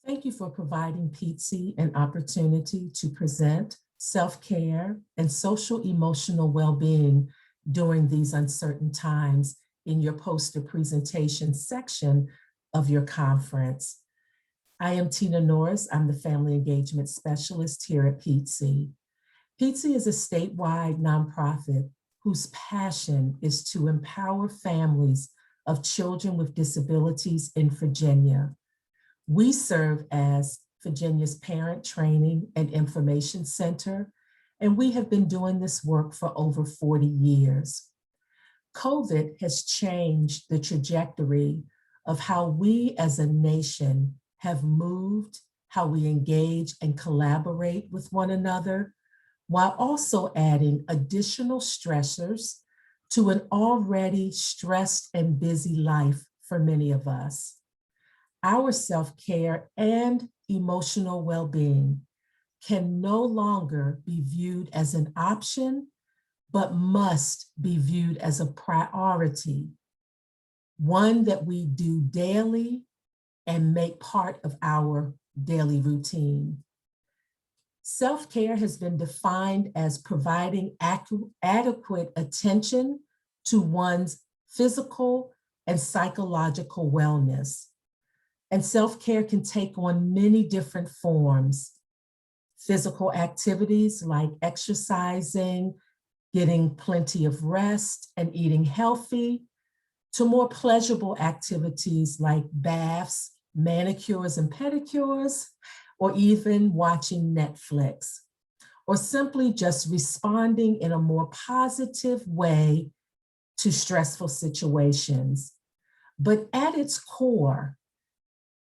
Thank you for providing Pizzi an opportunity to present self-care and social emotional well-being during these uncertain times in your poster presentation section of your conference. I am Tina Norris. I'm the Family Engagement Specialist here at Pizzi. Pizzi is a statewide nonprofit whose passion is to empower families of children with disabilities in Virginia. We serve as Virginia's Parent Training and Information Center, and we have been doing this work for over 40 years. COVID has changed the trajectory of how we as a nation have moved, how we engage and collaborate with one another, while also adding additional stressors to an already stressed and busy life for many of us. Our self-care and emotional well-being can no longer be viewed as an option, but must be viewed as a priority, one that we do daily and make part of our daily routine. Self-care has been defined as providing adequate attention to one's physical and psychological wellness. And self-care can take on many different forms. Physical activities like exercising, getting plenty of rest, and eating healthy, to more pleasurable activities like baths, manicures and pedicures, or even watching Netflix, or simply just responding in a more positive way to stressful situations. But at its core,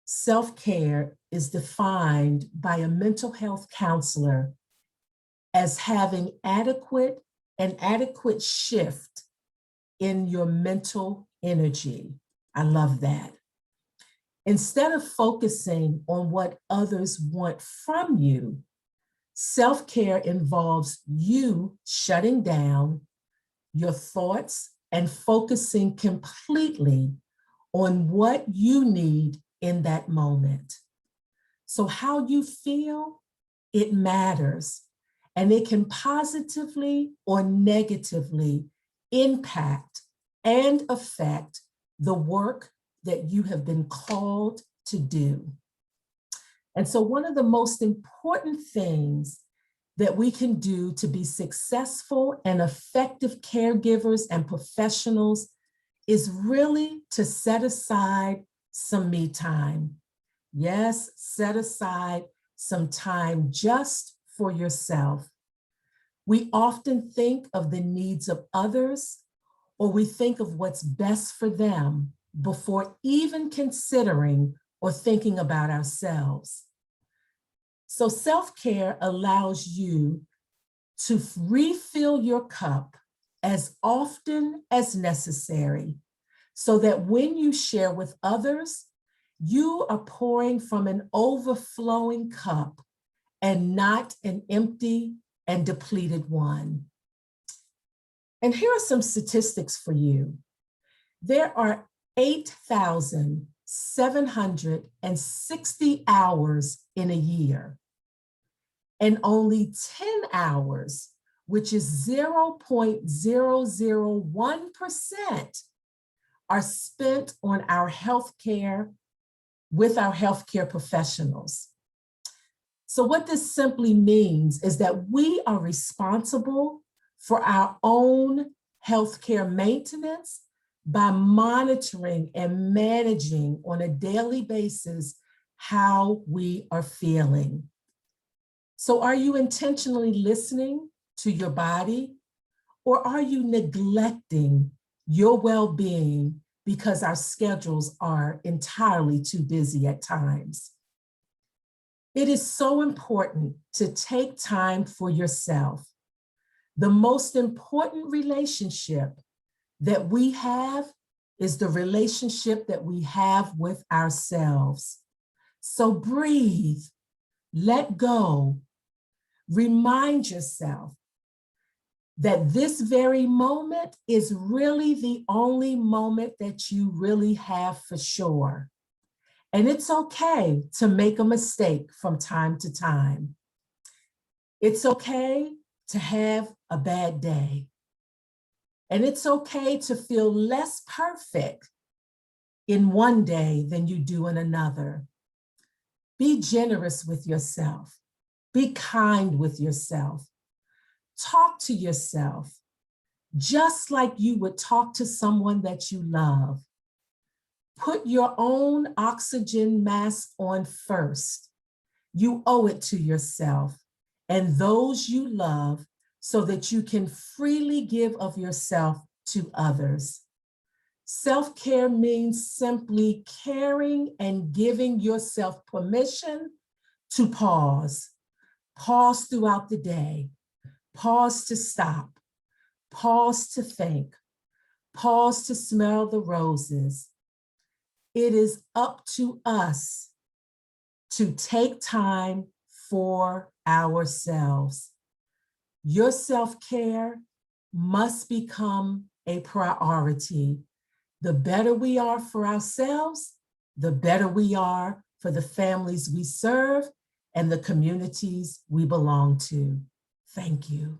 self-care is defined by a mental health counselor as having an adequate shift in your mental energy. I love that. Instead of focusing on what others want from you, self-care involves you shutting down your thoughts and focusing completely on what you need in that moment. So how you feel, it matters, and it can positively or negatively impact and affect the work that you have been called to do. And so one of the most important things that we can do to be successful and effective caregivers and professionals is really to set aside some me time. Yes, set aside some time just for yourself. We often think of the needs of others, or we think of what's best for them before even considering or thinking about ourselves. So self-care allows you to refill your cup as often as necessary, so that when you share with others, you are pouring from an overflowing cup and not an empty and depleted one. And here are some statistics for you. There are 8,760 hours in a year, and only 10 hours, which is 0.001%, are spent on our healthcare with our healthcare professionals. So what this simply means is that we are responsible for our own healthcare maintenance by monitoring and managing on a daily basis how we are feeling. So are you intentionally listening to your body, or are you neglecting your well-being because our schedules are entirely too busy at times? It is so important to take time for yourself. The most important relationship that we have is the relationship that we have with ourselves. So breathe, let go, remind yourself that this very moment is really the only moment that you really have for sure. And it's okay to make a mistake from time to time. It's okay to have a bad day. And it's okay to feel less perfect in one day than you do in another. Be generous with yourself. Be kind with yourself. Talk to yourself just like you would talk to someone that you love. Put your own oxygen mask on first. You owe it to yourself and those you love so that you can freely give of yourself to others. Self-care means simply caring and giving yourself permission to pause. Pause throughout the day. Pause to stop. Pause to think. Pause to smell the roses. It is up to us to take time for ourselves. Your self-care must become a priority. The better we are for ourselves, the better we are for the families we serve and the communities we belong to. Thank you.